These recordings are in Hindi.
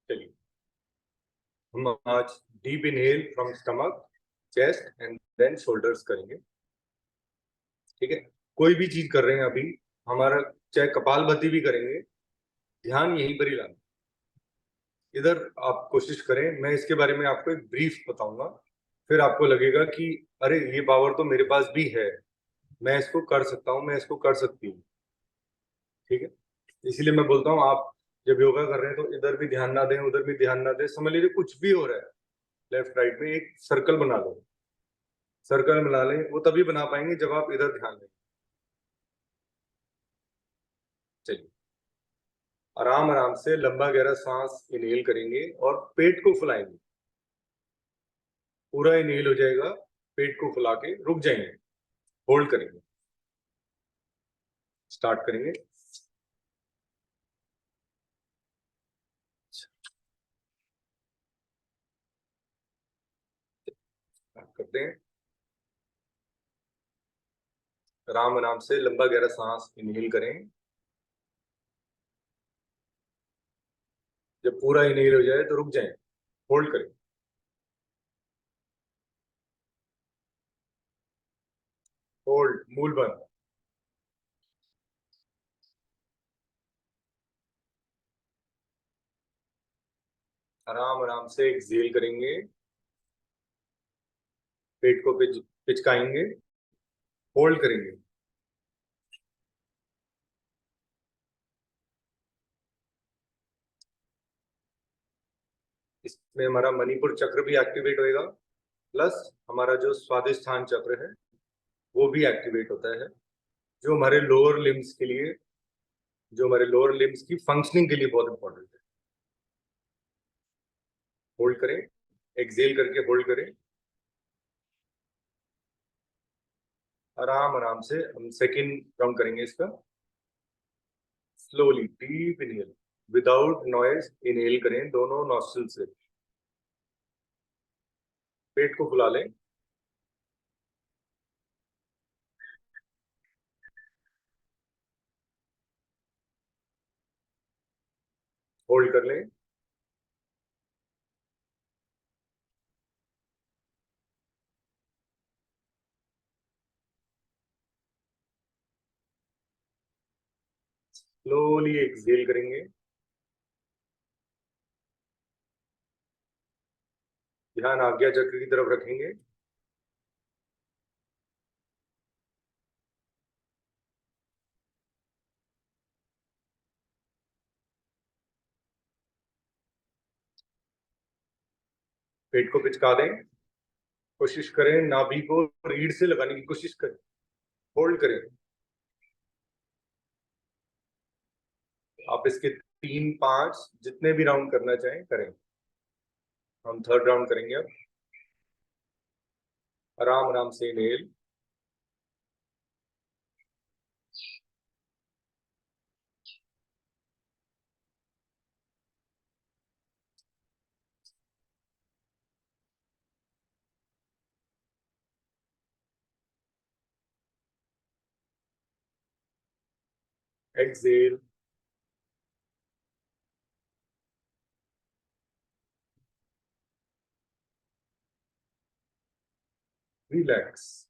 चलिए, हम आज deep inhale from stomach, chest and then shoulders करेंगे। ठीक है, कोई भी चीज कर रहे हैं अभी, हमारा चाहे कपालभाति भी करेंगे, ध्यान यहीं पर ही लाना। इधर आप कोशिश करें, मैं इसके बारे में आपको एक ब्रीफ बताऊंगा, फिर आपको लगेगा कि अरे ये पावर तो मेरे पास भी है, मैं इसको कर सकता हूँ, मैं इसको कर सकती हूँ। ठीक है, इसीलिए मैं बोलता हूँ आप जब योगा कर रहे हैं तो इधर भी ध्यान ना दें, उधर भी ध्यान ना दें, समझ लीजिए कुछ भी हो रहा है, लेफ्ट राइट में एक सर्कल बना लो। सर्कल बना लें, वो तभी बना पाएंगे जब आप इधर ध्यान दें। चलिए, आराम आराम से लंबा गहरा सांस इनहेल करेंगे और पेट को फुलाएंगे। पूरा इनहेल हो जाएगा, पेट को फुला के रुक जाएंगे, होल्ड करेंगे। स्टार्ट करेंगे। स्टार्ट करते हैं। आराम आराम से लंबा गहरा सांस इनहेल करें। जब पूरा इनहेल हो जाए तो रुक जाएं, होल्ड करें। होल्ड, मूल बंद। आराम आराम से एक्सहेल करेंगे, पेट को पिचकाएंगे, होल्ड करेंगे। इसमें हमारा मणिपुर चक्र भी एक्टिवेट होएगा, प्लस हमारा जो स्वादिष्ठान चक्र है वो भी एक्टिवेट होता है, जो हमारे लोअर लिम्स के लिए, जो हमारे लोअर लिम्स की फंक्शनिंग के लिए बहुत इंपॉर्टेंट है। होल्ड करें, एक्सहेल करके होल्ड करें। आराम आराम से हम सेकंड राउंड करेंगे इसका। Slowly deep inhale, without noise inhale करें दोनों नॉस्ट्रिल से। पेट को फुला लें। होल्ड कर लें। स्लोली एक्सहेल करेंगे। ध्यान आज्ञा चक्र की तरफ रखेंगे। पेट को पिचका दें। कोशिश करें नाभि को रीढ़ से लगाने की कोशिश करें। होल्ड करें। आप इसके 3, 5 जितने भी राउंड करना चाहें करें। हम थर्ड राउंड करेंगे अब। आराम आराम से इनहेल। एक्सहेल। रिलैक्स।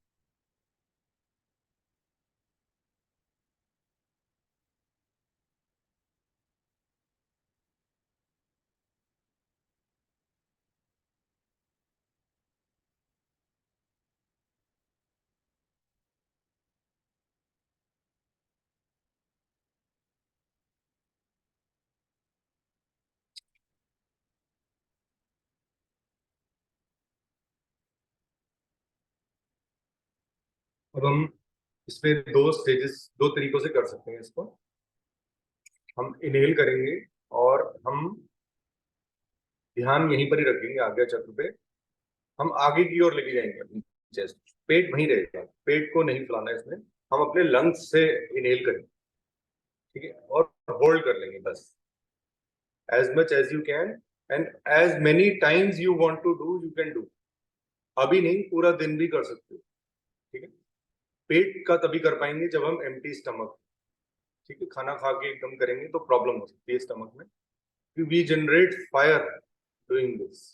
अब हम इसमें दो स्टेजेस, दो तरीकों से कर सकते हैं इसको। हम इनहेल करेंगे और हम ध्यान यहीं पर ही रखेंगे आज्ञा चक्र पे। हम आगे की ओर लेके जाएंगे अपनी चेस्ट, पेट वहीं रहेगा, पेट को नहीं फुलाना है इसमें। हम अपने लंग्स से इनहेल करेंगे। ठीक है, और होल्ड कर लेंगे बस, as much as you can and as many times you want to do you can do। अभी नहीं, पूरा दिन भी कर सकते हो। ठीक है। पेट का तभी कर पाएंगे जब हम एम्प्टी स्टमक, ठीक है, खाना खा के एकदम करेंगे तो प्रॉब्लम हो सकती है स्टमक में। We generate fire doing this.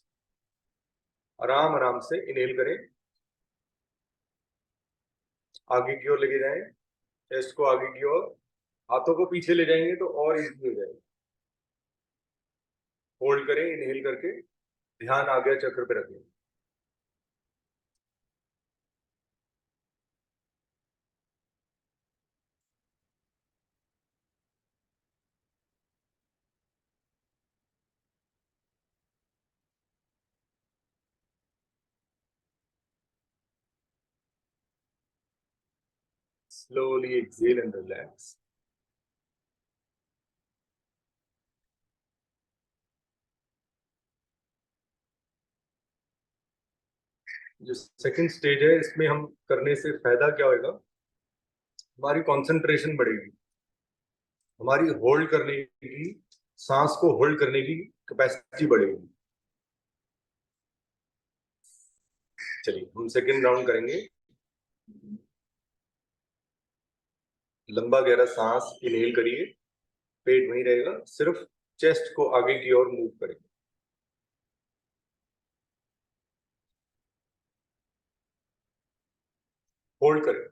आराम आराम से इनहेल करें, आगे की ओर लेके जाएं, चेस्ट को आगे की ओर, हाथों को पीछे ले जाएंगे तो और इजी हो जाएगा। होल्ड करें इनहेल करके, ध्यान आगे चक्र पे रखें। Slowly exhale and relax. जो सेकंड स्टेज है इसमें हम करने से फायदा क्या होगा, हमारी कंसंट्रेशन बढ़ेगी, हमारी होल्ड करने की, सांस को होल्ड करने की कैपेसिटी बढ़ेगी। चलिए हम सेकंड राउंड करेंगे। लंबा गहरा सांस इनहेल करिए, पेट वहीं रहेगा, सिर्फ चेस्ट को आगे की ओर मूव करेंगे। होल्ड करें।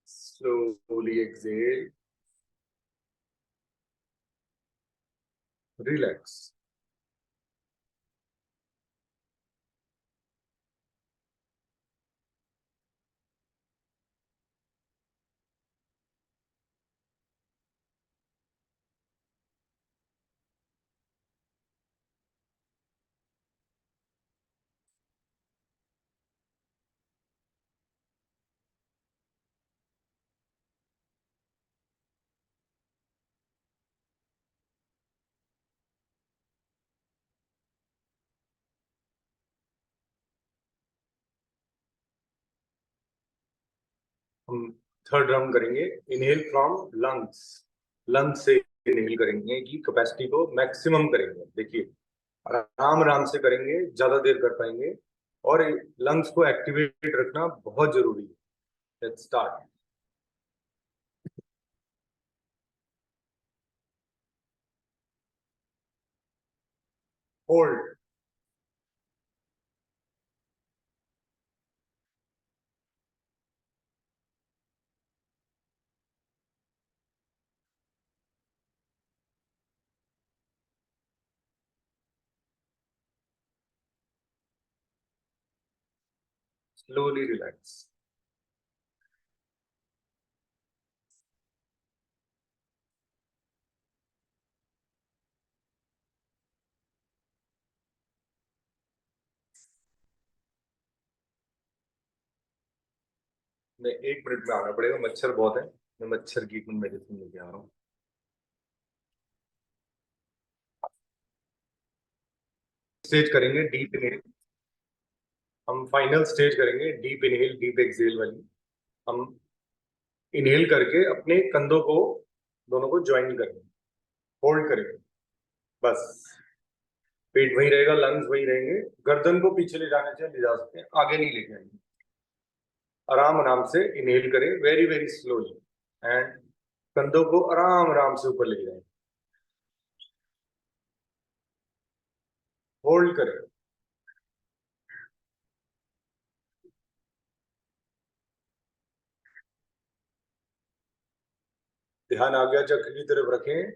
Slowly exhale, relax. हम थर्ड राउंड करेंगे, इनहेल फ्रॉम लंग्स। लंग्स से इनहेल करेंगे कि कैपेसिटी को मैक्सिमम करेंगे। देखिए आराम आराम से करेंगे, ज्यादा देर कर पाएंगे, और लंग्स को एक्टिवेट रखना बहुत जरूरी है। Let's start. Hold. Slowly relax. मैं 1 मिनट में आना पड़ेगा, मच्छर बहुत है, मैं मच्छर की मेडिसिन लेके आ रहा हूँ। स्टेज करेंगे डीप इनहेल। हम फाइनल स्टेज करेंगे डीप इनहेल डीप एक्सहेल वाली। हम इनहेल करके अपने कंधों को, दोनों को ज्वाइन करेंगे, होल्ड करेंगे, बस। पेट वहीं रहेगा, लंग्स वहीं रहेंगे, गर्दन को पीछे ले जाने से ले जा सकते हैं, आगे नहीं लेके आएंगे। आराम आराम से इनहेल करें, वेरी वेरी स्लोली, एंड कंधों को आराम आराम से ऊपर ले जाएं, होल्ड करें। ध्यान आज्ञा चक्र की तरफ रखें।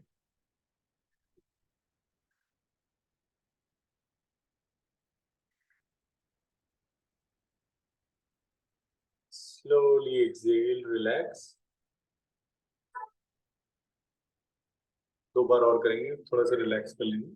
Slowly exhale, relax. 2 बार और करेंगे, थोड़ा सा रिलैक्स कर लेंगे।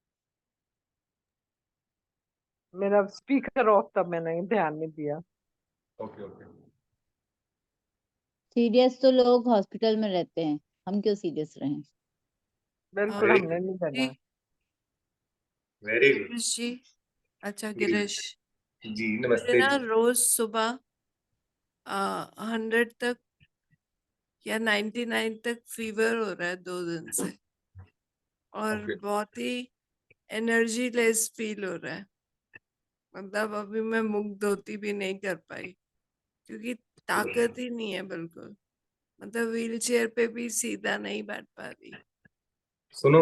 मेरा स्पीकर ऑफ था, मैंने ध्यान नहीं दिया। Okay okay. सीरियस तो लोग हॉस्पिटल में रहते हैं, हम क्यों सीरियस रहें? बिल्कुल Very हमने नहीं करना। Very good. गिरीश जी, अच्छा जी गिरीश, जी मुझे नमस्ते ना जी। रोज सुबह 100 तक या 99 तक फीवर हो रहा है 2 दिन से, और ओके बहुत ही एनर्जी लेस फील हो रहा है। मतलब अभी मैं मुंह धोती भी नहीं कर पाई क्योंकि ताकत ही नहीं है बिल्कुल। मतलब व्हील चेयर पे भी सीधा नहीं बैठ पा रही। सुनो,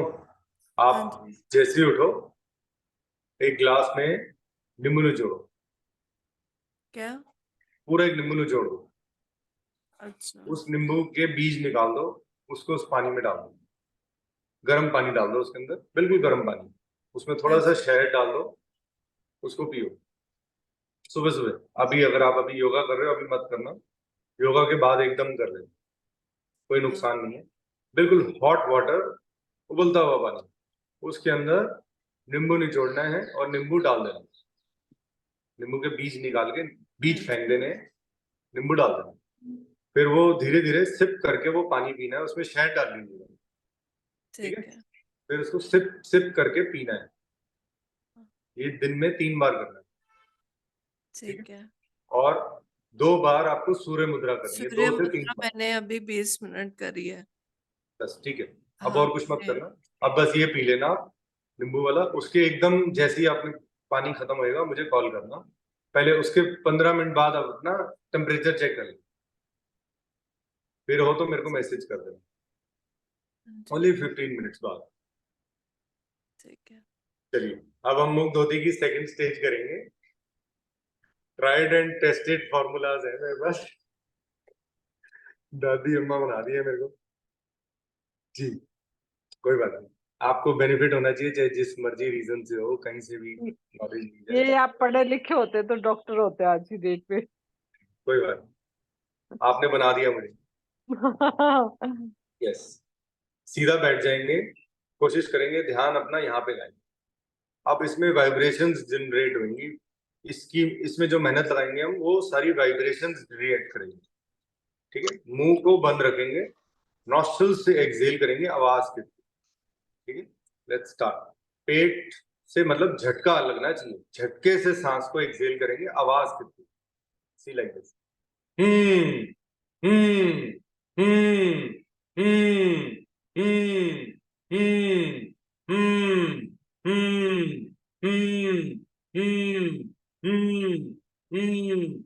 हाँ आप जी। जैसे ही उठो एक गिलास में नींबू निचोड़ो, क्या? पूरा एक नींबू निचोड़ दो। अच्छा। उस नींबू के बीज निकाल दो, उसको उस पानी में डाल दो। गर्म पानी डाल दो उसके अंदर, बिल्कुल गर्म पानी। उसमें थोड़ा सा अच्छा। शहद डाल दो, उसको पियो सुबह सुबह। अभी अगर आप अभी योगा कर रहे हो, अभी मत करना, योगा के बाद एकदम कर लेना, कोई नुकसान नहीं है। बिल्कुल हॉट वाटर, उबलता हुआ पानी, उसके अंदर नींबू निचोड़ना है और नींबू डाल देना। नींबू के बीज निकाल के बीज फेंक देने, नींबू डाल देना। फिर वो धीरे धीरे सिप करके वो पानी पीना है, उसमें शहद डाल दीजिएगा। ठीक ठीक है, है। फिर उसको सिप सिप करके पीना है। ये दिन में 3 बार करना है। ठीक है। और 2 बार आपको सूर्य मुद्रा करनी है, सूर्य 2 से 3 मुद्रा बार मैंने अभी 20 मिनट करी है। बस। ठीक है, अब हाँ और कुछ मत ये- करना। अब बस ये पी लेना आप, नींबू वाला। उसके एकदम जैसे ही आपने पानी खत्म होएगा मुझे कॉल करना। पहले उसके 15 मिनट बाद आप अपना टेम्परेचर चेक कर लेना, फिर हो तो मेरे को मैसेज कर देना। ओनली 15 मिनट्स बाद। ठीक है। चलिए, अब हम मुंह धोती की सेकंड स्टेज करेंगे। ट्राइड एंड टेस्टेड फॉर्मूलाज है मेरे पास, दादी अम्मा बना दी है मेरे को जी। कोई बात नहीं, आपको बेनिफिट होना चाहिए, चाहे जिस मर्जी रीजन से हो, कहीं से भी नॉलेज मिल जाए। ये आप पढ़े लिखे होते तो डॉक्टर होते आज की डेट पे। कोई बात नहीं, आपने बना दिया मुझे। यस, सीधा बैठ जाएंगे, कोशिश करेंगे ध्यान अपना यहाँ पे लाएं। अब इसमें वाइब्रेशंस जनरेट होंगी, इसकी इसमें जो मेहनत लगाएंगे हम, वो सारी वाइब्रेशंस रिएक्ट करेंगे। ठीक है, मुंह को बंद रखेंगे, नॉस्ट्रल से एक्सहेल करेंगे आवाज के। ठीक है, लेट्स स्टार्ट। पेट से मतलब झटका लगना चाहिए, झटके से सांस को एक्सहेल करेंगे आवाज के। See like this. Hmm hmm hmm hmm hmm hmm hmm hmm hmm hmm hmm hmm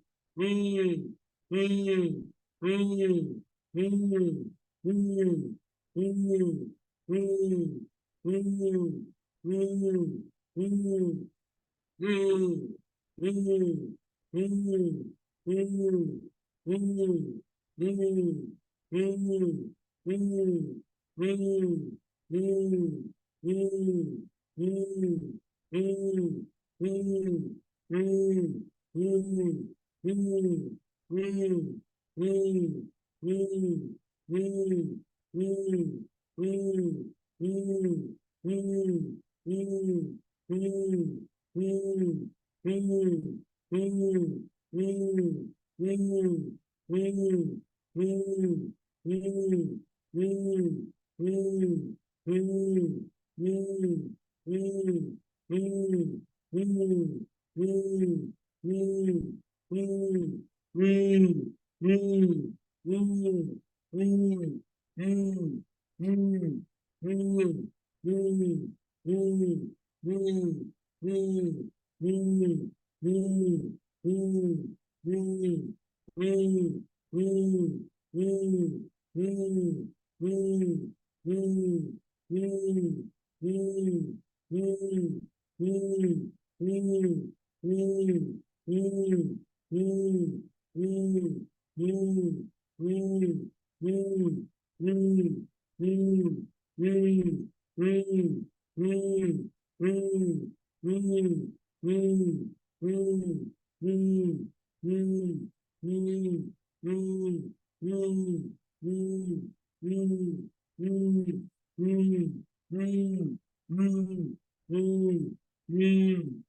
hmm hmm hmm hmm hmm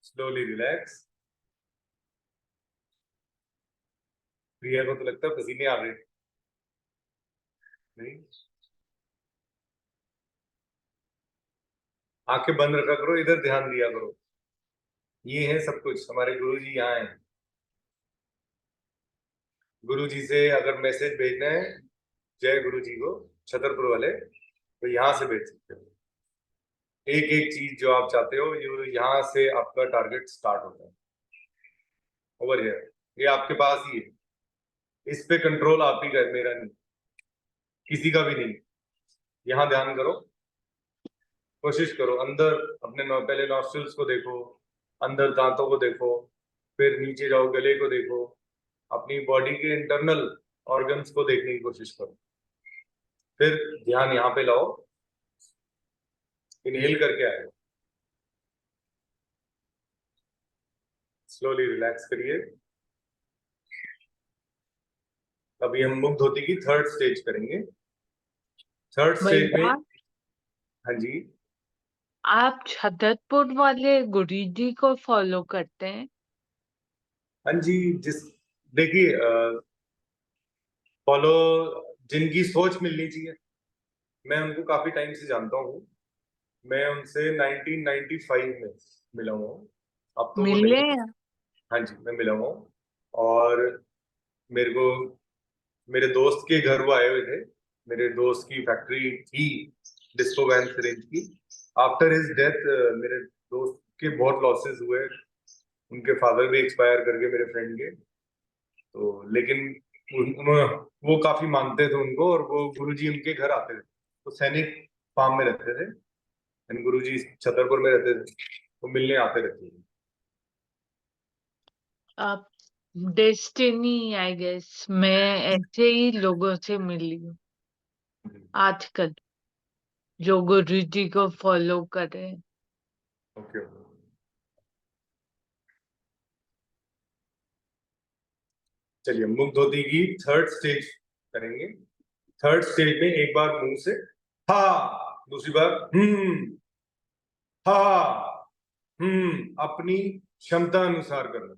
Slowly relax. Priya को तो लगता है पसीने आ रहे नहीं। आंखें बंद रखा करो, इधर ध्यान दिया करो। ये है सब कुछ, हमारे गुरुजी यहाँ हैं। गुरुजी से अगर मैसेज भेजना है जय गुरुजी को, छतरपुर वाले, तो यहाँ से भेज सकते हो। एक एक चीज जो आप चाहते हो, ये यहाँ से आपका टारगेट स्टार्ट होता है। ओवर हियर, ये आपके पास ही है। इस पे कंट्रोल आप ही का है, मेरा नहीं, किसी का भी नहीं। यहाँ ध्यान करो, कोशिश करो अंदर अपने पहले नॉस्ट्रिल्स को देखो, अंदर दांतों को देखो, फिर नीचे जाओ, गले को देखो, अपनी बॉडी के इंटरनल ऑर्गन्स को देखने की कोशिश करो। फिर ध्यान यहाँ पे लाओ, इनहेल करके आए, स्लोली रिलैक्स करिए। अभी हम मुग्ध होती की थर्ड स्टेज करेंगे। थर्ड स्टेज में, भैया हाँ जी, आप छतरपुर वाले गुरुजी को फॉलो करते हैं? हाँ जी, जिस देखिए फॉलो जिनकी सोच मिलनी चाहिए। मैं उनको काफी टाइम से जानता हूँ, मैं उनसे 1995 में मिला हूँ। अब तो वो मिले नहीं, हैं? हाँ जी मैं मिला हूँ। और मेरे को मेरे दोस्त के घर वो आए हुए थे। मेरे दोस्त की फैक्ट्री थी डिस्को वैन सिरिंज की। आफ्टर हिज डेथ मेरे दोस्त के बहुत लॉसेस हुए। उनके फादर भी एक्सपायर कर गए मेरे फ्रेंड के। तो लेकिन उन्होंने, वो काफी मानते थे उनको, और वो गुरुजी उनके घर आते थे। तो सैनिक फार्म में रहते थे, गुरुजी छतरपुर में रहते थे, तो मिलने आते रहते थे। आप डेस्टिनी आई गेस, मैं ऐसे ही लोगों से मिली हूँ आजकल। जो गुरु जी को फॉलो करें। ओके। चलिए मुख धोती की थर्ड स्टेज करेंगे। थर्ड स्टेज में एक बार मुंह से हा, दूसरी बार हा, अपनी क्षमता अनुसार करना,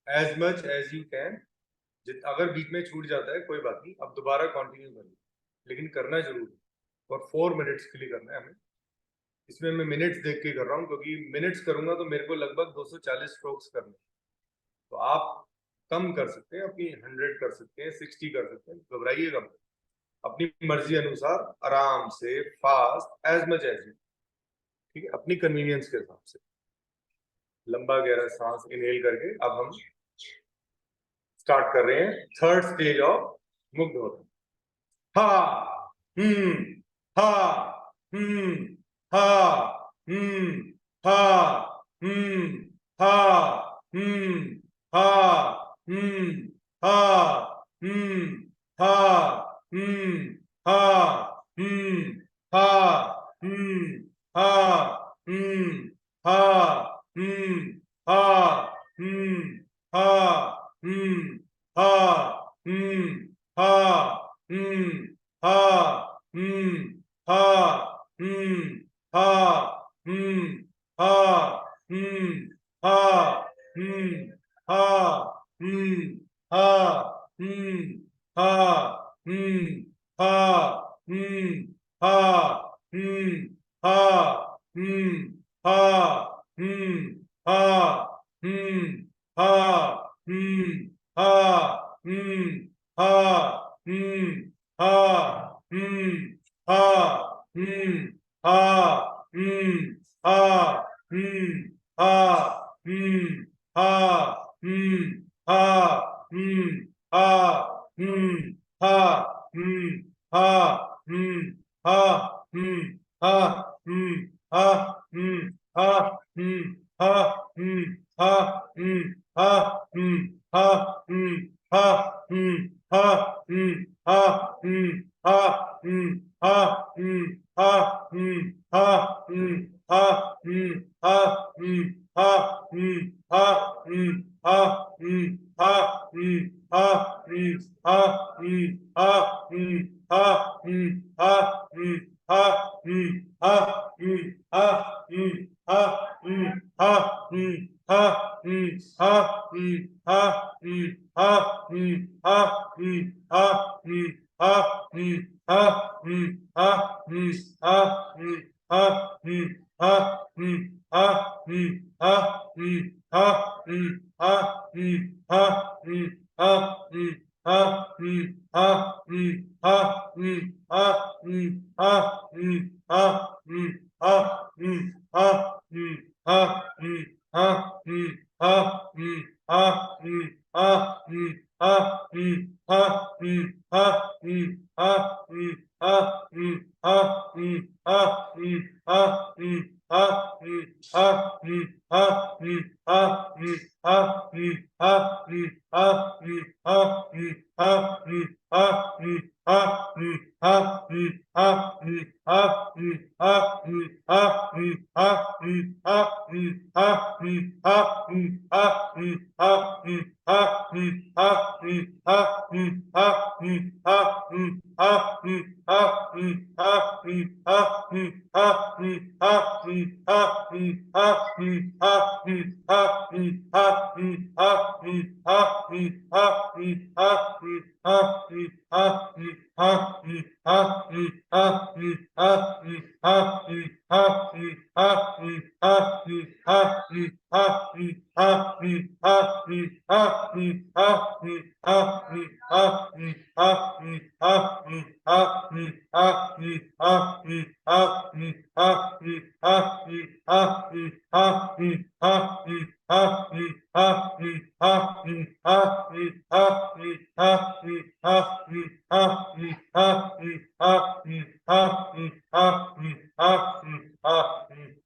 as much as you can. अगर बीच में छूट जाता है कोई बात नहीं, अब दोबारा कंटिन्यू करना, लेकिन करना जरूर है। और 4 मिनट्स के लिए करना है हमें। इसमें मैं मिनट्स देख के कर रहा हूँ, क्योंकि मिनट्स करूंगा तो मेरे को लगभग 240 स्ट्रोक्स करने, तो आप कम कर सकते हैं, अपनी 100 कर सकते हैं, 60 कर सकते हैं, घबराइएगा मत। अपनी मर्जी अनुसार आराम से, fast, as much as you, ठीक है, अपनी कन्वीनियंस के हिसाब से। लंबा गहरा सांस इनहेल करके अब हम स्टार्ट कर रहे हैं थर्ड स्टेज ऑफ मुग्ध होता। हा, हा, हा, हा, हा, हा,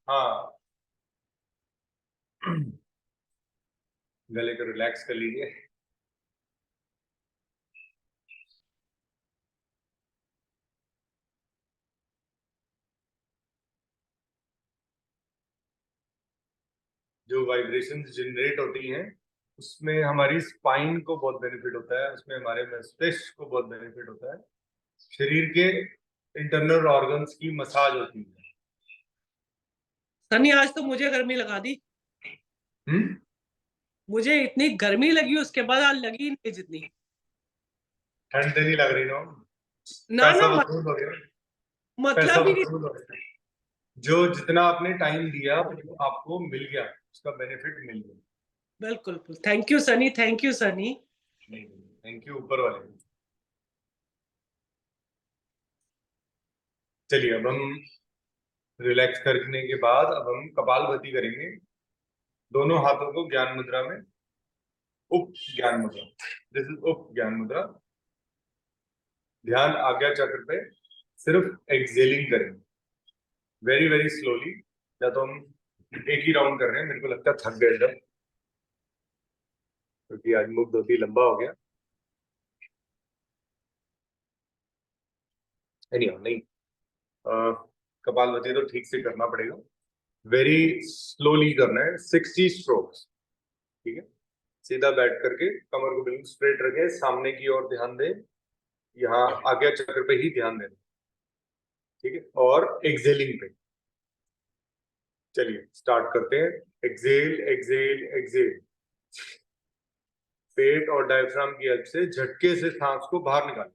हा, गले को रिलैक्स कर लीजिए। जो वाइब्रेशन जनरेट होती हैं उसमें हमारी स्पाइन को बहुत बेनिफिट होता है, उसमें हमारे मस्तिष्क को बहुत बेनिफिट होता है, शरीर के इंटरनल ऑर्गन्स की मसाज होती है। सनी आज तो मुझे गर्मी लगा दी। मुझे इतनी गर्मी लगी उसके बाद आज लगी ही नहीं जितनी। ठंड तो नहीं लग रही ना? ना पैसा ना वसूल हो गया, पैसा मतलब ही नहीं। वसूल हो गया। जो जितना आपने टाइम दिया वो आपको मिल गया, उसका बेनिफिट मिल गया। बिल्कुल, thank you Sunny, thank you Sunny. Thank you ऊपर वाले। चलिए अब हम रिलैक्स करने के बाद अब हम कपालभाति करेंगे, दोनों हाथों को ज्ञान मुद्रा में, उप ज्ञान मुद्रा, दिस इज उप ज्ञान मुद्रा। ध्यान आज्ञा चक्र पे, सिर्फ एक्सेलिंग करेंगे वेरी वेरी स्लोली। या तो हम एक ही राउंड कर रहे हैं, मेरे को लगता है थक गए जब, क्योंकि आज मुख धोती लंबा हो गया। नहीं, कपालभाति तो ठीक से करना पड़ेगा, वेरी स्लोली करना है, 60 स्ट्रोक्स। ठीक है, सीधा बैठ करके कमर को बिल्कुल स्ट्रेट रखें, सामने की ओर ध्यान दें, यहाँ आज्ञा चक्र पे ही ध्यान देना। ठीक है, और एक्सेलिंग पे। चलिए स्टार्ट करते हैं। Excel Excel Excel. पेट और डायफ्राम की हेल्प से झटके से सांस को बाहर निकालें।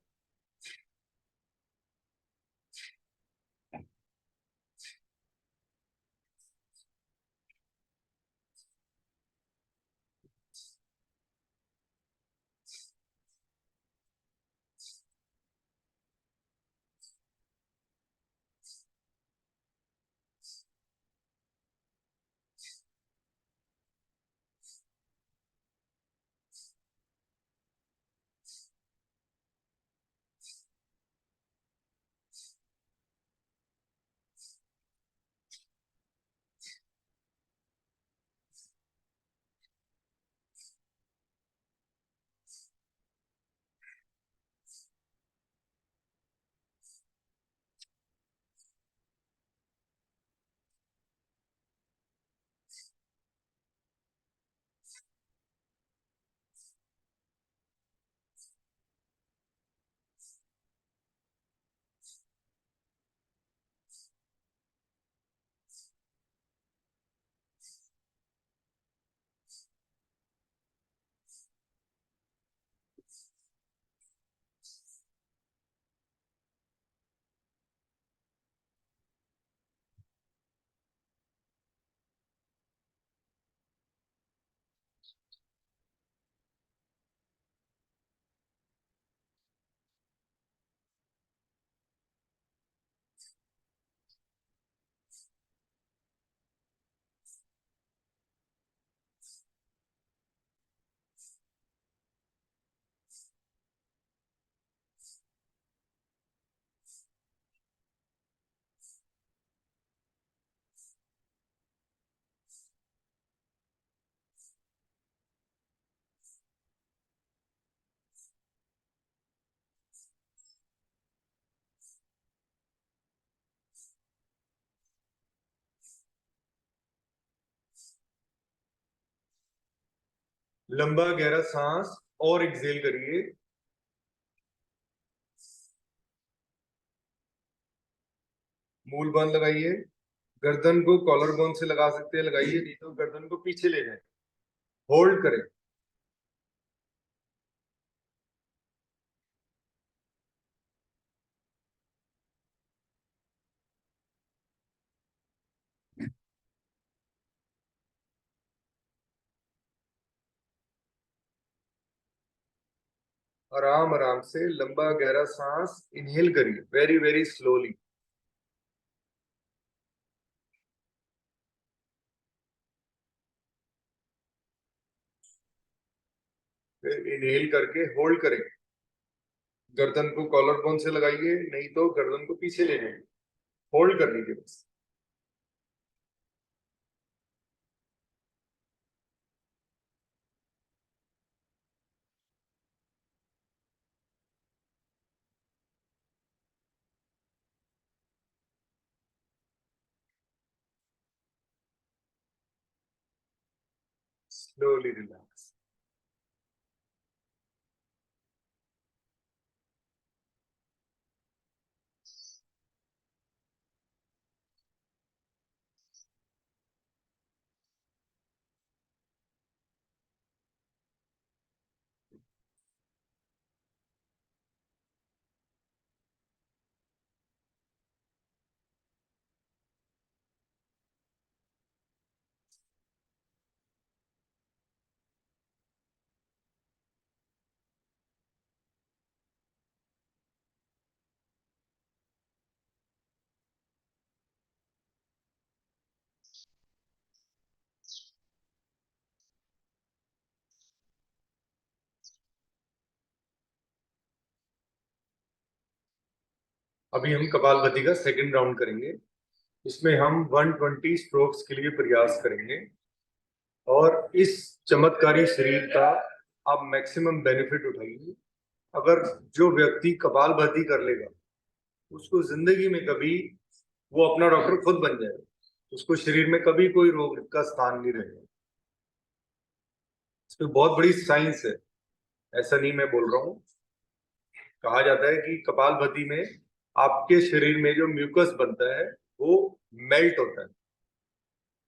लंबा गहरा सांस और एक्सेल करिए। मूल बंद लगाइए, गर्दन को कॉलर बोन से लगा सकते हैं लगाइए, नहीं तो गर्दन को पीछे ले जाए, होल्ड करें। आराम आराम से लंबा गहरा सांस इनहेल करिए, वेरी वेरी स्लोली। इनहेल करके होल्ड करें, गर्दन को कॉलर बोन से लगाइए, नहीं तो गर्दन को पीछे ले जाइए, होल्ड कर लीजिए बस। slowly relax. अभी हम कपालभाति का सेकंड राउंड करेंगे। इसमें हम 120 स्ट्रोक्स के लिए प्रयास करेंगे और इस चमत्कारी शरीर का आप मैक्सिमम बेनिफिट उठाइए। अगर जो व्यक्ति कपालभाति कर लेगा उसको जिंदगी में कभी वो अपना डॉक्टर खुद बन जाएगा, उसको शरीर में कभी कोई रोग का स्थान नहीं रहेगा। इसमें बहुत बड़ी साइंस है, ऐसा नहीं मैं बोल रहा हूँ। कहा जाता है कि कपालभाति में आपके शरीर में जो म्यूकस बनता है वो मेल्ट होता है।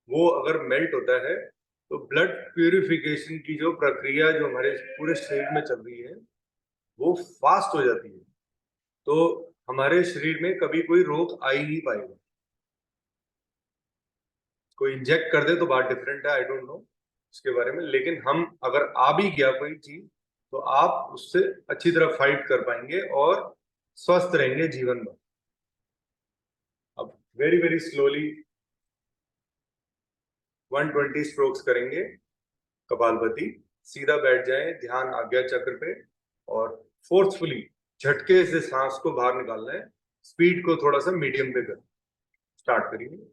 वो अगर मेल्ट होता है तो ब्लड प्यूरिफिकेशन की जो प्रक्रिया जो हमारे पूरे शरीर में चल रही है वो फास्ट हो जाती है, तो हमारे शरीर में कभी कोई रोग आ ही नहीं पाएगा। कोई इंजेक्ट कर दे तो बात डिफरेंट है, आई डोंट नो उसके बारे में, लेकिन हम अगर आ भी गया कोई चीज तो आप उससे अच्छी तरह फाइट कर पाएंगे और स्वस्थ रहेंगे जीवन भर। अब वेरी वेरी स्लोली 120 स्ट्रोक्स करेंगे कपालभाति। सीधा बैठ जाएं, ध्यान आज्ञा चक्र पे और फोर्सफुली झटके से सांस को बाहर निकालना है। स्पीड को थोड़ा सा मीडियम पे कर स्टार्ट करिए।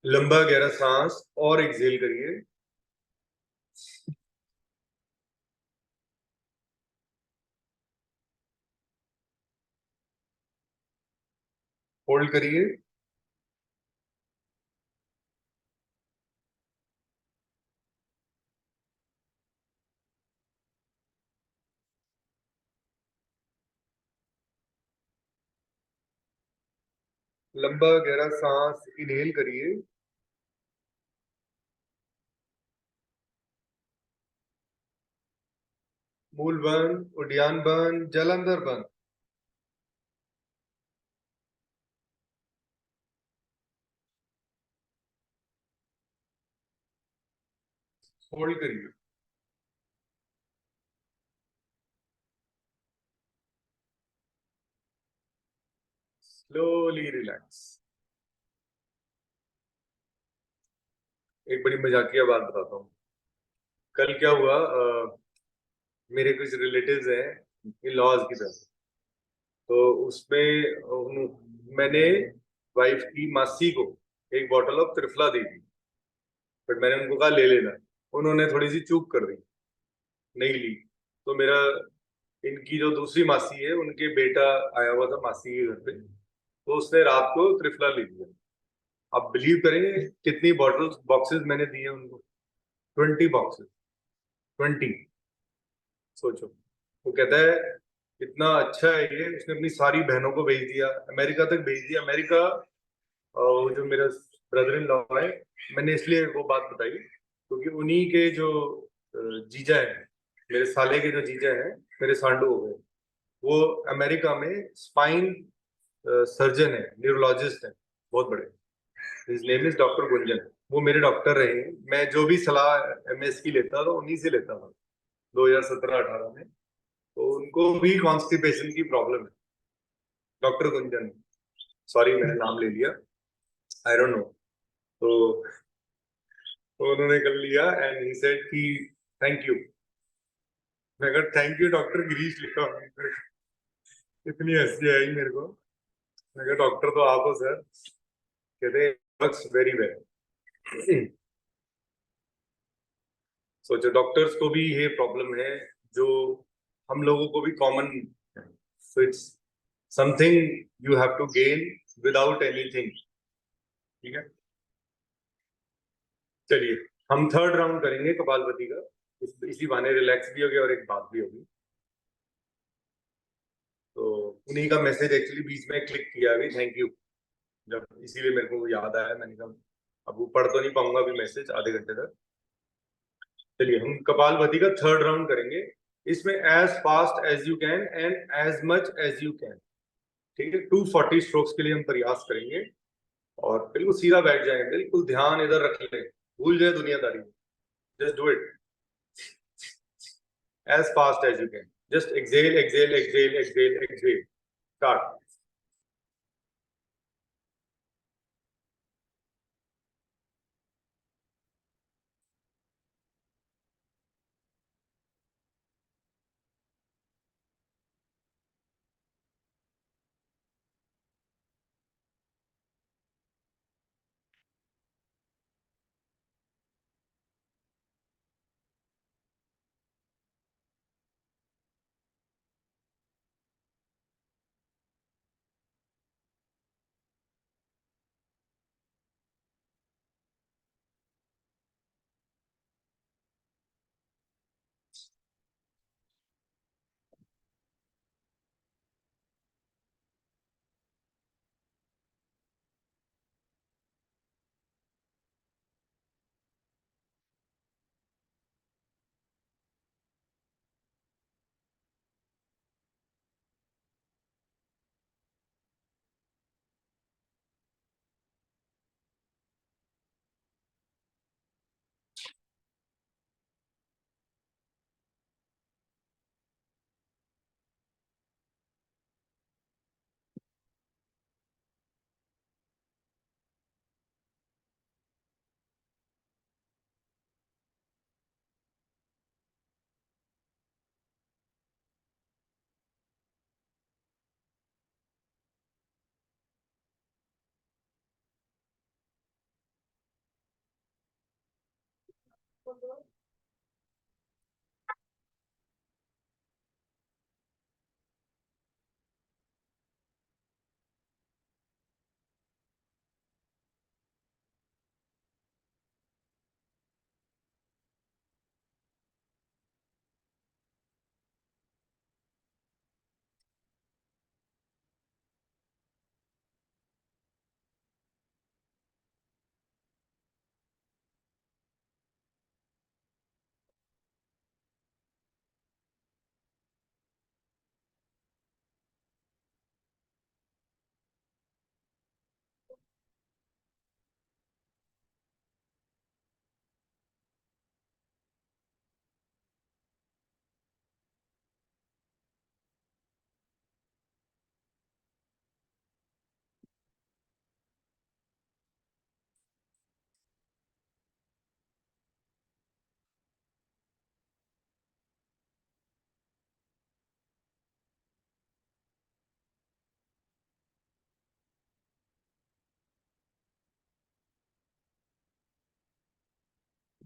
लंबा गहरा सांस और एक्सेल करिए। होल्ड करिए। लंबा गहरा सांस इनहेल करिए। मूल बंद, उद्यान बंद, जलंधर बंद। होल्ड करिए। Slowly relax. एक बड़ी मजाकिया बात बताता हूँ। कल क्या हुआ, मेरे कुछ रिलेटिव्स हैं इन लॉज की तरफ, तो उसमें मैंने वाइफ की मासी को एक बॉटल ऑफ त्रिफला दी थी, बट मैंने उनको कहा ले लेना। उन्होंने थोड़ी सी चूक कर दी, नहीं ली। तो मेरा, इनकी जो दूसरी मासी है उनके बेटा आया हुआ था मासी के घर पे, तो उसने रात को त्रिफला ले लिया। आप बिलीव करेंगे कितनी बॉटल्स बॉक्सेस मैंने दिए उनको? 20 बॉक्सेस, 20। सोचो। वो कहता है इतना अच्छा है ये, उसने अपनी सारी बहनों को भेज दिया, अमेरिका तक भेज दिया। अमेरिका, वो जो मेरा ब्रदर इन लॉ है, मैंने इसलिए वो बात बताई क्योंकि उन्हीं के जो जीजा है, मेरे साले के जो जीजा हैं, मेरे सांडू हो गए, वो अमेरिका में स्पाइन सर्जन है, न्यूरोलॉजिस्ट है, बहुत बड़े। His name is doctor Gunjan. वो मेरे डॉक्टर रहे हैं। मैं जो भी सलाह एमएस की लेता था उन्हीं से लेता था 2017-18 में। तो उनको भी कॉन्स्टिपेशन की प्रॉब्लम है, डॉक्टर गुंजन। सॉरी मैंने नाम ले लिया, आई डोंट नो। तो उन्होंने कर लिया एंड ही सेड कि थैंक यू। मैं कहा थैंक यू डॉक्टर गिरीश लिखा हुआ है। इतनी हंसी आई मेरे को। मैं कहा डॉक्टर तो आप हो सर। कहते वर्क्स वेरी वेल। सोचो डॉक्टर्स को भी ये प्रॉब्लम है जो हम लोगों को भी common. So it's something you have to gain without anything. ठीक है, चलिए हम थर्ड राउंड करेंगे कपालभाति का। इसी बहाने रिलैक्स भी हो गया और एक बात भी होगी। तो उन्हीं का मैसेज एक्चुअली बीच में क्लिक किया अभी, थैंक यू, जब इसीलिए मेरे को याद आया। मैंने कहा अब वो पढ़ तो नहीं पाऊंगा अभी मैसेज आधे घंटे तक। चलिए हम कपालभाति का थर्ड राउंड करेंगे। इसमें as fast as you can and as much as you can. ठीक है, 240 स्ट्रोक्स के लिए हम प्रयास करेंगे। और बिल्कुल सीधा बैठ जाए, बिल्कुल ध्यान इधर रख ले, भूल जाए दुनियादारी। Just do it as fast as you can. Just exhale, exhale, exhale, exhale, exhale. Start.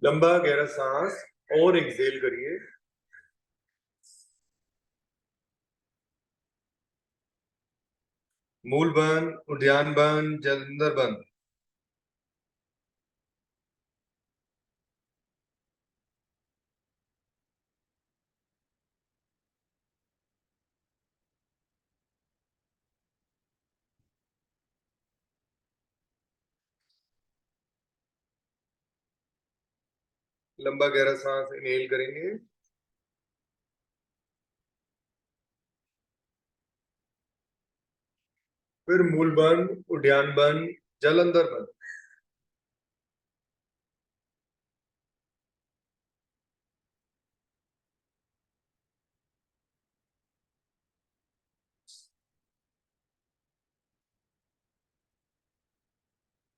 लंबा गहरा सांस और एक्सेल करिए। मूल बंद, उद्यान बंद, जलंधर बंद। लंबा गहरा सांस इनहेल करेंगे। फिर मूल बंद, उद्यान बंद, जलंधर बंद।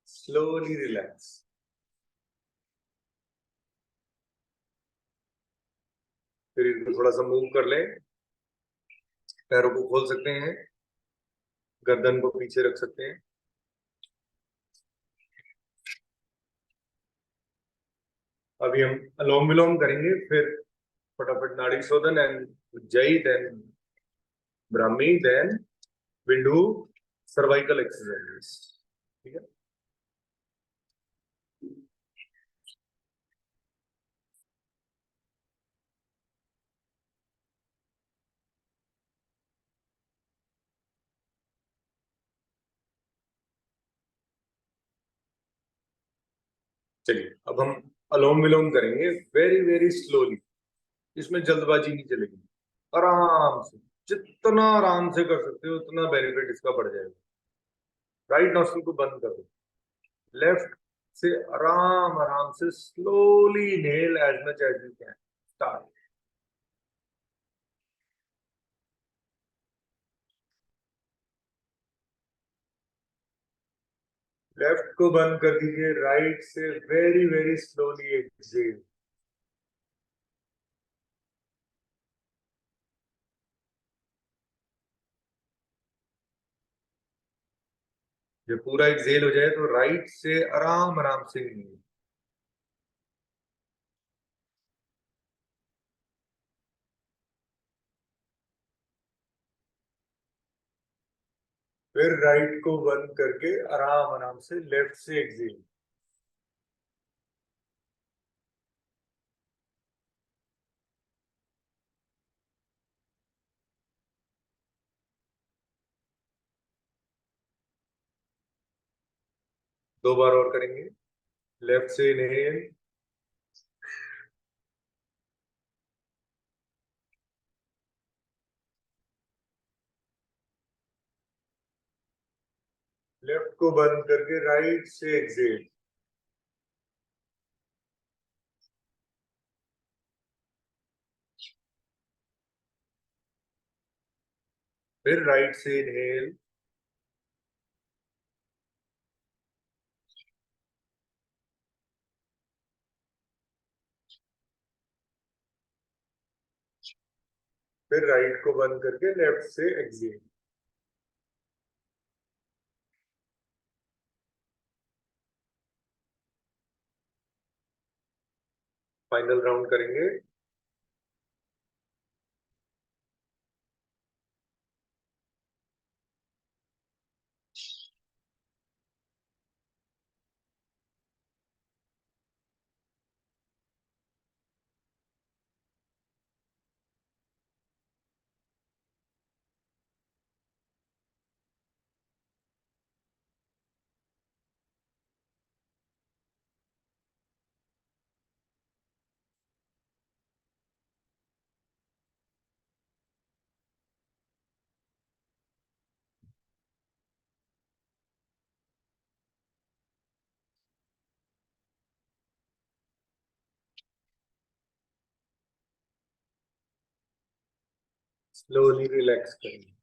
Slowly relax. शरीर को थोड़ा सा मूव कर लें। पैरों को खोल सकते हैं, गर्दन को पीछे रख सकते हैं। अभी हम अलोम विलोम करेंगे, फिर फटाफट nadi shodhan and ujjayi, then brahmi, then will do cervical exercises. ठीक है। चलिए अब हम अलोम विलोम करेंगे वेरी वेरी स्लोली। इसमें जल्दबाजी नहीं चलेगी, आराम से। जितना आराम से कर सकते हो उतना बेनिफिट इसका बढ़ जाएगा। राइट नॉस्ट्रल को बंद कर दो। लेफ्ट से आराम आराम से slowly inhale as much as you can. Start. Left को बंद कर दीजिए, राइट से वेरी वेरी स्लोली एक्सहेल। जब पूरा एक्सहेल हो जाए तो राइट से आराम आराम से इनहेल। फिर राइट को बंद करके आराम आराम से लेफ्ट से एक्सहेल। दो बार और करेंगे। लेफ्ट से इनहेल, लेफ्ट को बंद करके राइट से एक्सहेल। फिर राइट से इनहेल, फिर राइट को बंद करके लेफ्ट से एक्सहेल। फाइनल राउंड करेंगे। स्लोली रिलैक्स करेंगे।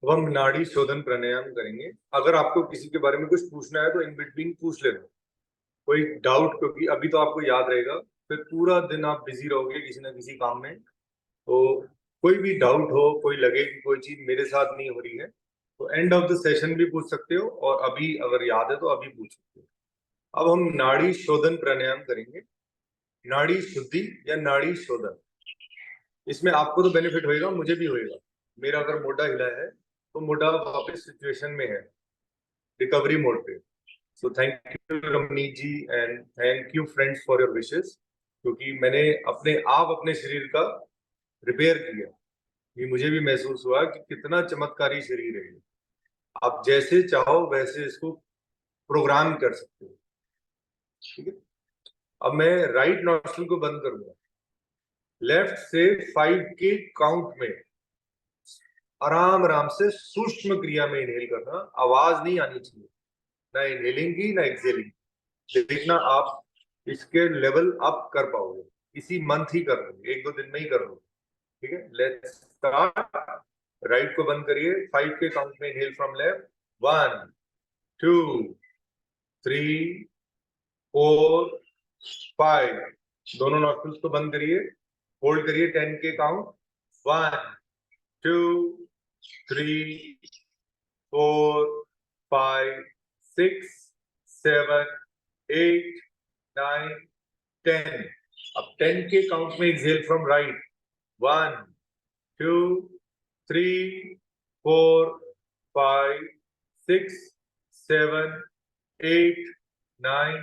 अब हम नाड़ी शोधन प्राणायाम करेंगे। अगर आपको किसी के बारे में कुछ पूछना है तो इन बिटवीन पूछ लेना, कोई डाउट, क्योंकि अभी तो आपको याद रहेगा, फिर पूरा दिन आप बिजी रहोगे किसी ना किसी काम में। तो कोई भी डाउट हो, कोई लगे कि कोई चीज मेरे साथ नहीं हो रही है, तो एंड ऑफ द सेशन भी पूछ सकते हो, और अभी अगर याद है तो अभी पूछ सकते हो। अब हम नाड़ी शोधन प्राणायाम करेंगे, नाड़ी शुद्धि या नाड़ी शोधन। इसमें आपको तो बेनिफिट होएगा, मुझे भी होएगा। मेरा अगर मोटा हिला है तो मोटा वापस सिचुएशन में है, रिकवरी मोड पे। So thank you Ramneet ji and thank you friends for your wishes, क्योंकि मैंने अपने आप अपने शरीर का रिपेयर किया। ये मुझे भी महसूस हुआ कि कितना चमत्कारी शरीर है ये। आप जैसे चाहो वैसे इसको प्रोग्राम कर सकते हो। ठीक है, अब मैं राइट नॉस्ट्रिल को बंद करूंगा। लेफ्ट से 5 के काउंट में आराम आराम से सूक्ष्म क्रिया में इनहेल करना, आवाज नहीं आनी चाहिए, ना इनहेलिंग की ना एक्सहेलिंग। देखना आप इसके लेवल अप कर पाओगे, इसी मंथ ही कर लोगे, 1-2 दिन में ही कर लोगे। ठीक है, लेट्स स्टार्ट। राइट को बंद करिए, 5 के काउंट में इनहेल फ्रॉम लेफ्ट। 1 2 3 4 5। दोनों नॉस्ट्रिल्स को बंद करिए, होल्ड करिए 10 के काउंट। 1 2 3 4 5 6 7 8 9 10। अब 10 के काउंट में एक्सहेल फ्रॉम राइट। 1 2 3 4 5 6 7 8 9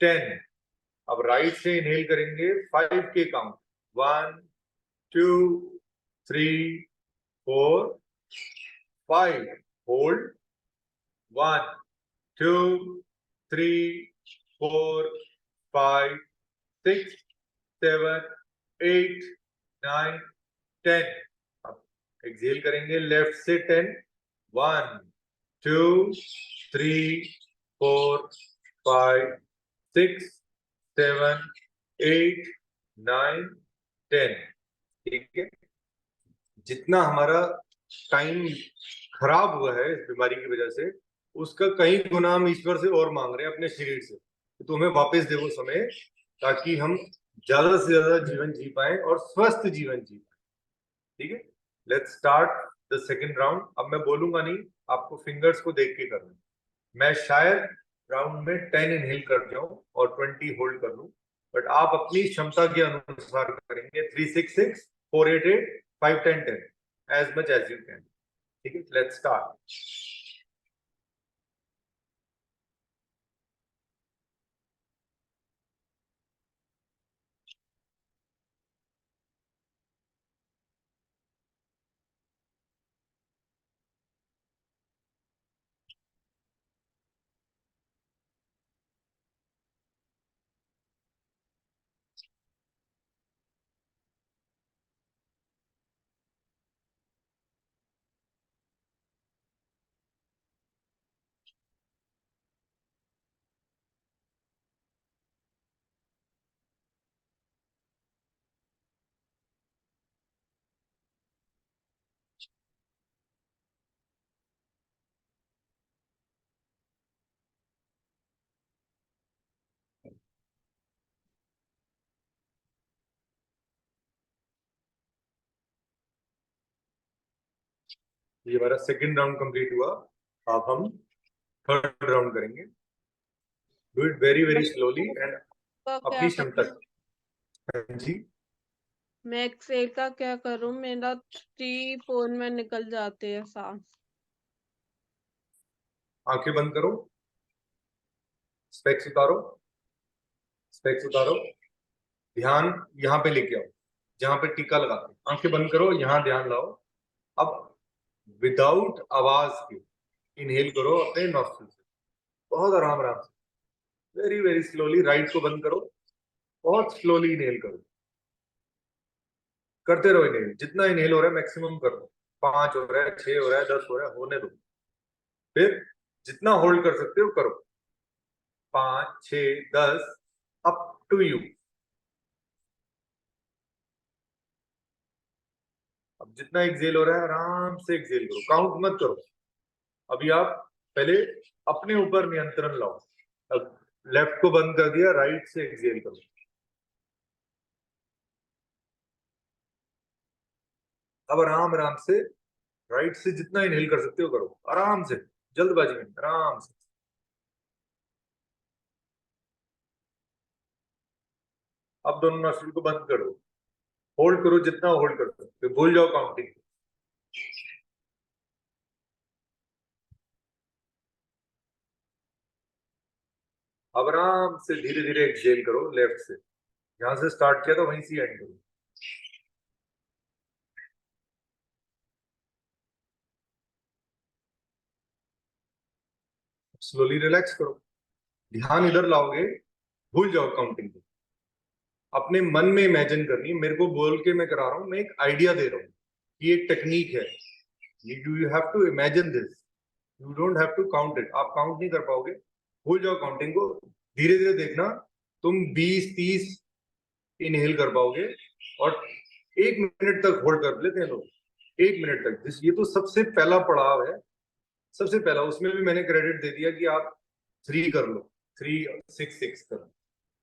10। अब राइट से इनहेल करेंगे 5 के काउंट। 1 2 3 4 5। होल्ड। 1 2 3 4 5 6 7 8 9 10। अब एक्सहेल करेंगे लेफ्ट से 10। 1 2 3 4 5 6 7 8 9 10। ठीक है, जितना हमारा टाइम खराब हुआ है इस बीमारी की वजह से, उसका कई गुना हम ईश्वर से और मांग रहे हैं अपने शरीर से, तो तुम्हें वापस दे वो समय, ताकि हम ज्यादा से ज्यादा जीवन जी पाए और स्वस्थ जीवन जी पाए। ठीक है, let's start the second round. अब मैं बोलूंगा नहीं, आपको फिंगर्स को देख के करना। मैं शायद राउंड में 10 इनहेल कर जाऊं और 20 होल्ड कर लूं, बट आप अपनी क्षमता के अनुसार करेंगे। 3 6 6 4 8 8 5 10 10, as much as you can. ठीक है, लेट्स स्टार्ट। ये हमारा सेकंड राउंड कंप्लीट हुआ। अब हम थर्ड राउंड करेंगे। Do it very very slowly and अपनी क्षमता। हाँ जी, मैं एक्सेल का क्या करूं? मेरा 3 फोन में निकल जाते हैं सांस। आंखें बंद करो, स्पेक्स उतारो, स्पेक्स उतारो, ध्यान यहाँ पे लेके आओ जहां पे टीका लगाते हैं। आंखें बंद करो, यहाँ ध्यान लाओ। अब विदाउट आवाज के इनहेल करो अपने नॉस्ट्रिल से, बहुत आराम आराम से, वेरी वेरी स्लोली। राइट को बंद करो, बहुत स्लोली इनहेल करो, करते रहो इनहेल। जितना इनहेल हो रहा है मैक्सिमम कर दो। 5 हो रहा है, 6 हो रहा है, 10 हो रहा है, होने दो। फिर जितना होल्ड कर सकते हो करो, 5 6 10, अप टू यू। अब जितना एक्सेल हो रहा है आराम से एक्सेल करो, काउंट मत करो। अभी आप पहले अपने ऊपर नियंत्रण लाओ। अब लेफ्ट को बंद कर दिया, राइट से एक्सेल करो। अब आराम आराम से राइट से जितना इनहेल कर सकते हो करो, आराम से, जल्दबाजी में, आराम से। अब दोनों नॉस्ट्रिल को बंद करो, होल्ड करो जितना होल्ड कर सकते हो, भूल जाओ काउंटिंग। अब आराम से धीरे धीरे एक्सेल करो लेफ्ट से, यहां से स्टार्ट किया था वहीं से एंड करो। स्लोली रिलैक्स करो, ध्यान इधर लाओगे, भूल जाओ काउंटिंग को। अपने मन में इमेजिन करनी है, मेरे को बोल के मैं करा रहा हूं, मैं एक आइडिया दे रहा हूं, ये एक टेक्निक है। You have to imagine this, you don't have to count it. आप काउंट नहीं कर पाओगे, भूल जाओ काउंटिंग को। धीरे धीरे देखना, तुम 20-30 इनहेल कर पाओगे और 1 मिनट तक होल्ड कर लेते हैं लोग, 1 मिनट तक। ये तो सबसे पहला पड़ाव है, सबसे पहला। उसमें भी मैंने क्रेडिट दे दिया कि आप 3 कर लो, 3-6-6 कर लो।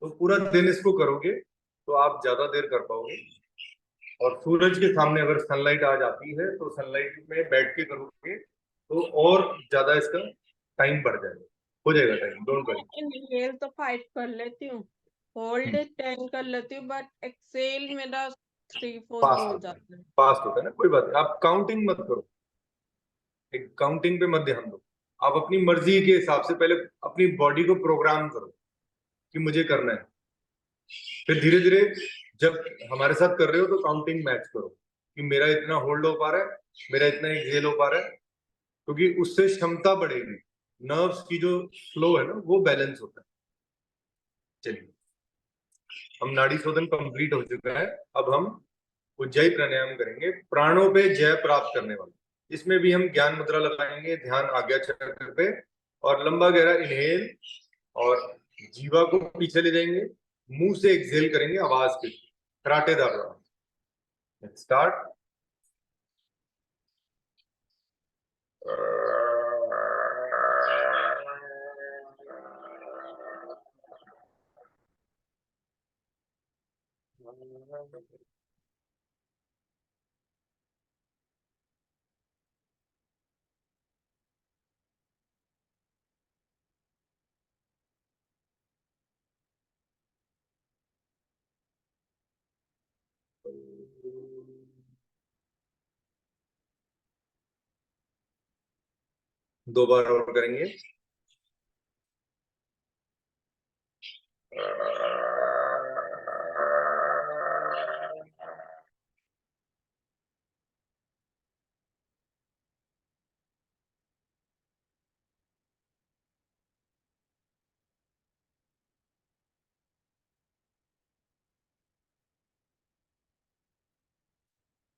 तो पूरा दिन इसको करोगे तो आप ज्यादा देर कर पाओगे। और सूरज के सामने अगर सनलाइट आ जाती है तो सनलाइट में बैठ के करोगे तो और ज्यादा इसका टाइम बढ़ जाएगा, हो जाएगा टाइम, डोंट वरी। इनहेल तो 5 कर लेती हूँ, होल्ड 10 कर लेती हूँ, बट एक्सेल मेरा 3-4 फास्ट हो होता है, जाता है। फास्ट होता है ना, कोई बात नहीं। आप काउंटिंग मत करो, एक काउंटिंग पे मत ध्यान दो। आप अपनी मर्जी के हिसाब से पहले अपनी बॉडी को प्रोग्राम करो कि मुझे करना है। फिर धीरे धीरे जब हमारे साथ कर रहे हो तो काउंटिंग मैच करो कि मेरा इतना होल्ड हो पा रहा है, मेरा इतना एक्सेल हो पा रहा है, क्योंकि उससे क्षमता बढ़ेगी, नर्व्स की जो फ्लो है ना वो बैलेंस होता है। चलिए, हम नाड़ी शोधन कंप्लीट हो चुका है। अब हम उज्जाई प्राणायाम करेंगे, प्राणों पे जय प्राप्त करने वाला। इसमें भी हम ज्ञान मुद्रा लगाएंगे, ध्यान आज्ञा चक्र पे, और लंबा गहरा इनहेल और जीवा को पीछे ले जाएंगे, मुंह से एक्सेल करेंगे आवाज के, कराटेदार। स्टार्ट। दो बार और करेंगे।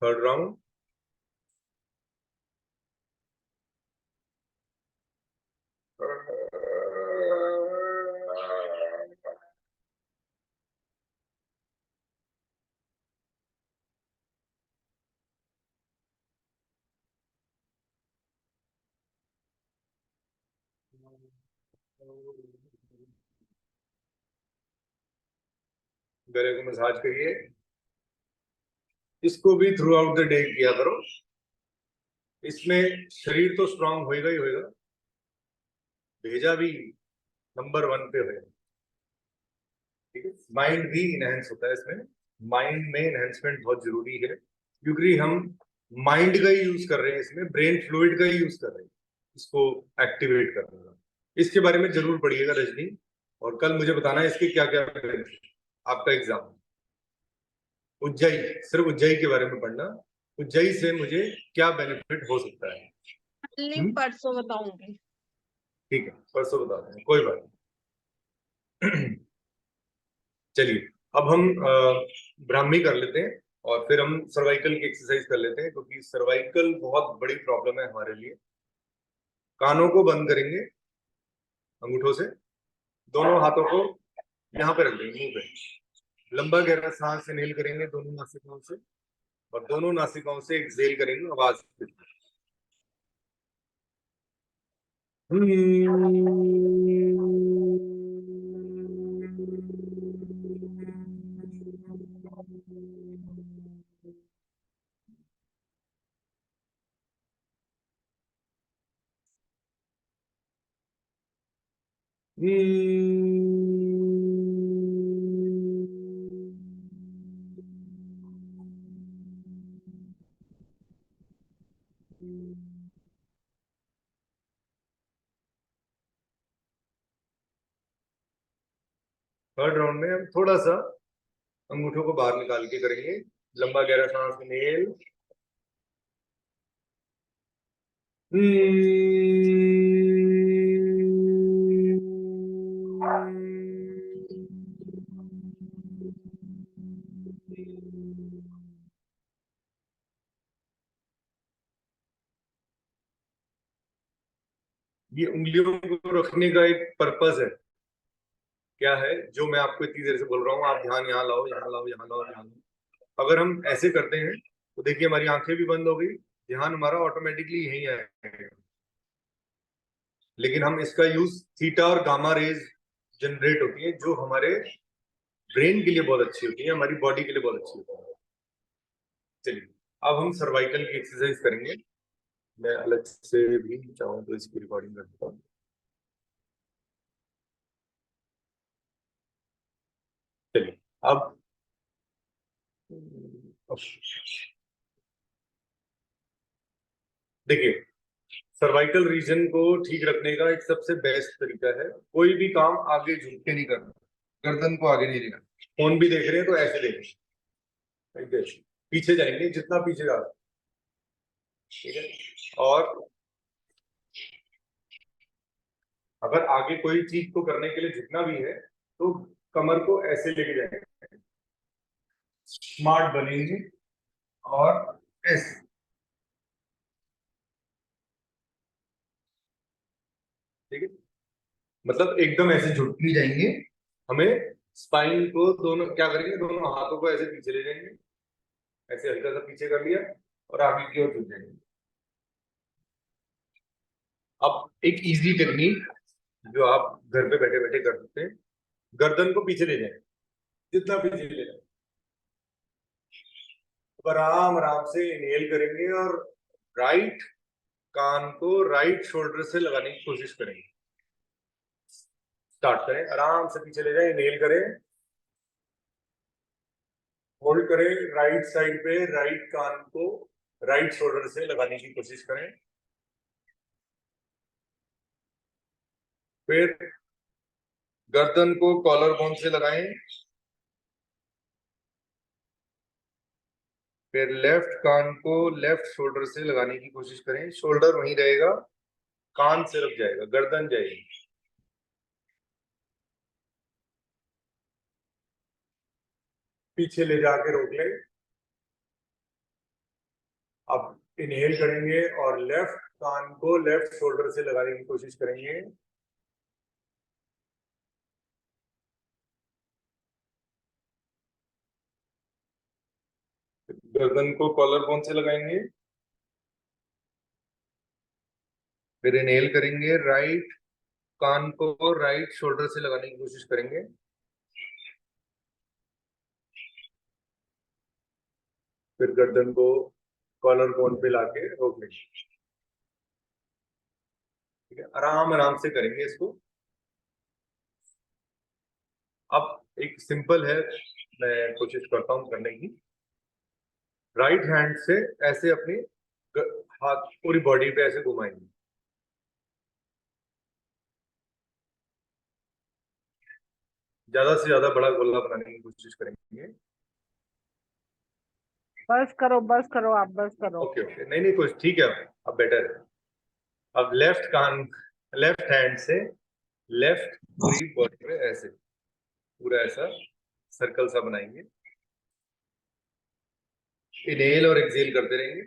Third round. गले को मसाज करिए, इसको भी थ्रू आउट द डे किया करो। इसमें शरीर तो स्ट्रांग होएगा ही होएगा, भेजा भी नंबर 1 पे होएगा। ठीक है, माइंड भी इनहेंस होता है इसमें। माइंड में इनहेंसमेंट बहुत जरूरी है, क्योंकि हम माइंड का ही यूज कर रहे हैं, इसमें ब्रेन फ्लूइड का ही यूज कर रहे हैं इसको एक्टिवेट करने का। इसके बारे में जरूर पढ़िएगा रजनी, और कल मुझे बताना है इसके क्या क्या बेनिफिट। आपका एग्जाम उज्जई, सिर्फ उज्जई के बारे में पढ़ना, उज्जई से मुझे क्या बेनिफिट हो सकता है। कल परसों बताऊंगी। ठीक है, परसों बता देंगे, कोई बात नहीं। चलिए, अब हम ब्राह्मी कर लेते हैं और फिर हम सर्वाइकल की एक्सरसाइज कर लेते हैं, क्योंकि सर्वाइकल बहुत बड़ी प्रॉब्लम है हमारे लिए। कानों को बंद करेंगे अंगूठों से, दोनों हाथों को यहाँ पे रख देंगे मुंह पे, लंबा गहरा सांस इनहेल करेंगे दोनों नासिकाओं से, और दोनों नासिकाओं से एक्सेल करेंगे आवाज के साथ। थर्ड राउंड में हम थोड़ा सा अंगूठों को बाहर निकाल के करेंगे, लंबा गहरा सांस इनहेल, ये उंगलियों को रखने का एक पर्पस है। क्या है जो मैं आपको इतनी देर से बोल रहा हूँ, आप ध्यान यहाँ लाओ, यहाँ लाओ, यहाँ लाओ, यहाँ लाओ। अगर हम ऐसे करते हैं तो देखिए हमारी आंखें भी बंद हो गई, ध्यान हमारा ऑटोमेटिकली यहीं आएगा। लेकिन हम इसका यूज थीटा और गामा रेज जनरेट होती है जो हमारे ब्रेन के लिए बहुत अच्छी होती है, हमारी बॉडी के लिए बहुत अच्छी होती है। चलिए अब हम सर्वाइकल की एक्सरसाइज करेंगे। मैं अलग से भी चाहूँ तो इसकी रिकॉर्डिंग करता हूँ। चलिए अब देखिए, सर्वाइकल रीजन को ठीक रखने का एक सबसे बेस्ट तरीका है, कोई भी काम आगे झुक के नहीं करना, गर्दन को आगे नहीं लेना। फोन भी देख रहे हैं तो ऐसे देखें, पीछे जाएंगे जितना पीछे जा, ठीक है। और अगर आगे कोई चीज को करने के लिए झुकना भी है तो कमर को ऐसे लेके जाएंगे, स्मार्ट बनेंगे और ऐसे, ठीक है। मतलब एकदम ऐसे झुक नहीं जाएंगे, हमें स्पाइन को दोनों क्या करेंगे, दोनों हाथों को ऐसे पीछे ले जाएंगे, ऐसे हल्का सा पीछे कर लिया और आगे की ओर झुक जाएंगे। अब एक इजी टेक्निक जो आप घर पे बैठे बैठे कर सकते हैं, गर्दन को पीछे ले जाएं, जितना पीछे ले जाए, तो आराम आराम से इनहेल करेंगे और राइट कान को राइट शोल्डर से लगाने की कोशिश करेंगे। स्टार्ट करें, आराम से पीछे ले जाएं, इनहेल करें, होल्ड करें, राइट साइड पे राइट कान को राइट शोल्डर से लगाने की कोशिश करें। फिर गर्दन को कॉलर बोन से लगाएं, फिर लेफ्ट कान को लेफ्ट शोल्डर से लगाने की कोशिश करें। शोल्डर वहीं रहेगा, कान सिर्फ जाएगा, गर्दन जाएगी। पीछे ले जाके रोक लें। अब इनहेल करेंगे और लेफ्ट कान को लेफ्ट शोल्डर से लगाने की कोशिश करेंगे। गर्दन को कॉलर बोन से लगाएंगे, फिर इनहेल करेंगे, राइट कान को राइट शोल्डर से लगाने की कोशिश करेंगे। फिर गर्दन को कॉलर बोन पे लाके रोक लेंगे, ठीक है। आराम आराम से करेंगे इसको। अब एक सिंपल है, मैं कोशिश करता हूँ करने की। राइट हैंड से ऐसे अपने हाथ पूरी बॉडी पे ऐसे घुमाएंगे, ज्यादा से ज्यादा बड़ा गोला बनाने की कोशिश करेंगे। बस करो आप बस करो। ओके ओके, नहीं नहीं कुछ ठीक है, अब बेटर है। अब लेफ्ट कान, लेफ्ट हैंड से लेफ्ट पूरी बॉडी पे ऐसे पूरा ऐसा सर्कल सा बनाएंगे, इनहेल और एक्सहेल करते रहेंगे।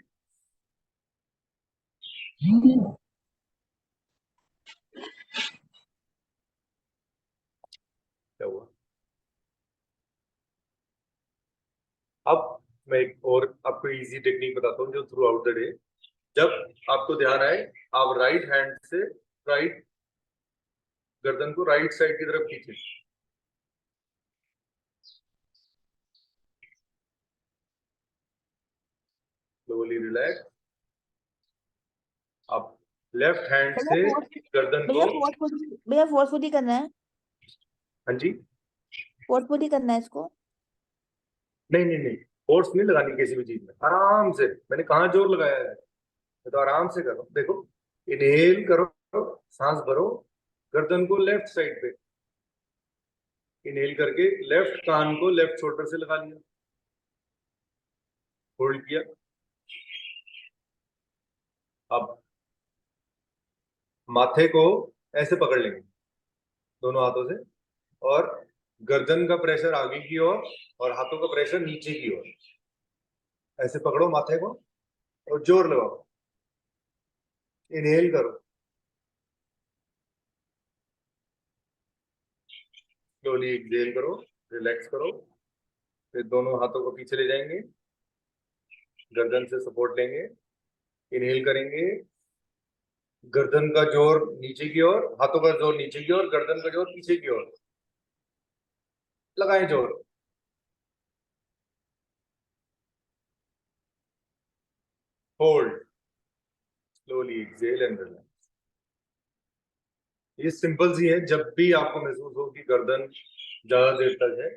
क्या हुआ? अब मैं एक और आपको इजी टेक्निक बताता हूँ जो थ्रू आउट द डे, जब आपको ध्यान आए आप राइट हैंड से राइट गर्दन को राइट साइड की तरफ खींचे, स्लोली रिलैक्स। आप लेफ्ट हैंड से गर्दन भैया को, भैया फोर्सफुली करना है, हाँ जी, फोर्सफुली करना है इसको। नहीं नहीं नहीं, फोर्स नहीं लगानी किसी भी चीज में, आराम से। मैंने कहाँ जोर लगाया है, मैं तो आराम से करो। देखो, इनहेल करो, सांस भरो, गर्दन को लेफ्ट साइड पे, इनहेल करके लेफ्ट कान को लेफ्ट शोल्डर से लगा लिया, होल्ड किया। अब माथे को ऐसे पकड़ लेंगे दोनों हाथों से, और गर्दन का प्रेशर आगे की ओर और हाथों का प्रेशर नीचे की ओर। ऐसे पकड़ो माथे को और जोर लगाओ, इनहेल करो, स्लोली एक्सहेल करो, रिलैक्स करो। फिर दोनों हाथों को पीछे ले जाएंगे, गर्दन से सपोर्ट लेंगे, इनहेल करेंगे, गर्दन का जोर नीचे की ओर, हाथों का जोर नीचे की ओर, गर्दन का जोर पीछे की ओर, लगाएं जोर। Hold, slowly exhale and relax. ये सिंपल सी है, जब भी आपको महसूस हो कि गर्दन ज्यादा देर तक है।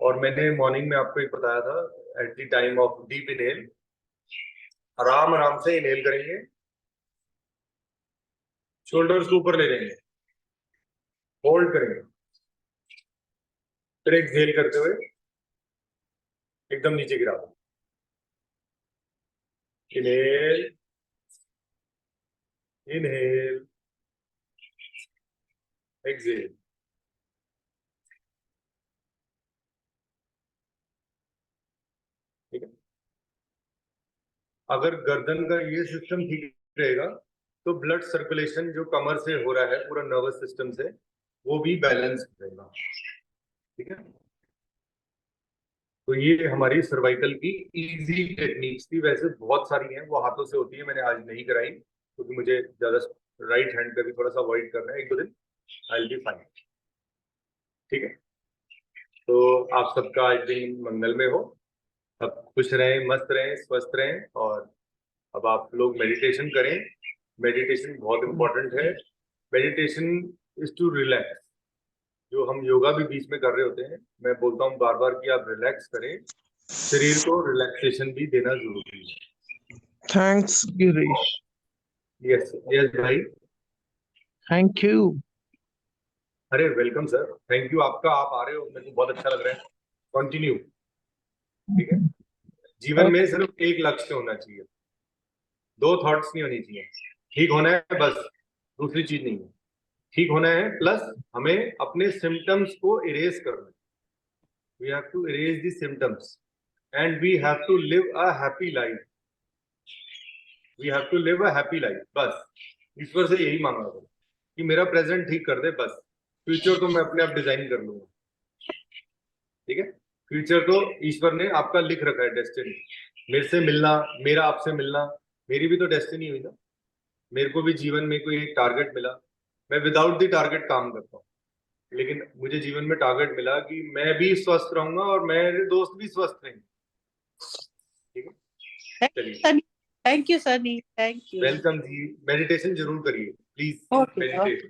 और मैंने मॉर्निंग में आपको एक बताया था, at the time of deep inhale आराम आराम से इनहेल करेंगे, शोल्डर्स को ऊपर ले जाएंगे, होल्ड करेंगे, फिर एक्सहेल करते हुए एकदम नीचे गिरा दो। Inhale, inhale, exhale. ठीक है, अगर गर्दन का ये सिस्टम ठीक रहेगा तो ब्लड सर्कुलेशन जो कमर से हो रहा है पूरा नर्वस सिस्टम से, वो भी बैलेंस रहेगा। ठीक है, तो ये हमारी सर्वाइकल की इजी टेक्निक्स थी। वैसे बहुत सारी हैं, वो हाथों से होती है, मैंने आज नहीं कराई क्योंकि मुझे ज्यादा राइट हैंड का भी थोड़ा सा अवॉइड करना है। एक दो दिन आई विल बी फाइन। ठीक है, तो आप सबका आज दिन मंगलमय हो, सब खुश रहें, मस्त रहें, स्वस्थ रहें। और अब आप लोग मेडिटेशन करें। मेडिटेशन बहुत इंपॉर्टेंट है। Meditation is to relax. जो हम योगा भी बीच में कर रहे होते हैं, मैं बोलता हूँ बार बार कि आप रिलैक्स करें, शरीर को रिलैक्सेशन भी देना जरूरी है। थैंक्स गिरीश। यस यस भाई, थैंक यू। अरे वेलकम सर, थैंक यू आपका, आप आ रहे हो, मेरे को बहुत अच्छा लग रहा है। कंटिन्यू। ठीक है, जीवन में सिर्फ एक लक्ष्य होना चाहिए, दो थॉट्स नहीं होनी चाहिए। ठीक होना है बस, दूसरी चीज नहीं है। ठीक होना है प्लस हमें अपने सिम्टम्स को इरेज करना है। We have to erase the symptoms and we have to live a happy life. We have to live a happy life. बस ईश्वर से यही मांगना होगा कि मेरा प्रेजेंट ठीक कर दे, बस फ्यूचर तो मैं अपने आप डिजाइन कर लूंगा। ठीक है, फ्यूचर तो ईश्वर ने आपका लिख रखा है, डेस्टिनी। मेरे से मिलना, मेरा आपसे मिलना, मेरी भी तो डेस्टिनी हुई ना। मेरे को भी जीवन में कोई एक टारगेट मिला, मैं विदाउट द टारगेट काम करता हूँ, लेकिन मुझे जीवन में टारगेट मिला कि मैं भी स्वस्थ रहूंगा और मेरे दोस्त भी स्वस्थ रहेंगे। ठीक है, चलिए, thank you Sunny, thank you. Welcome ji. Meditation जरूर करिए प्लीज, Okay, मेडिटेट।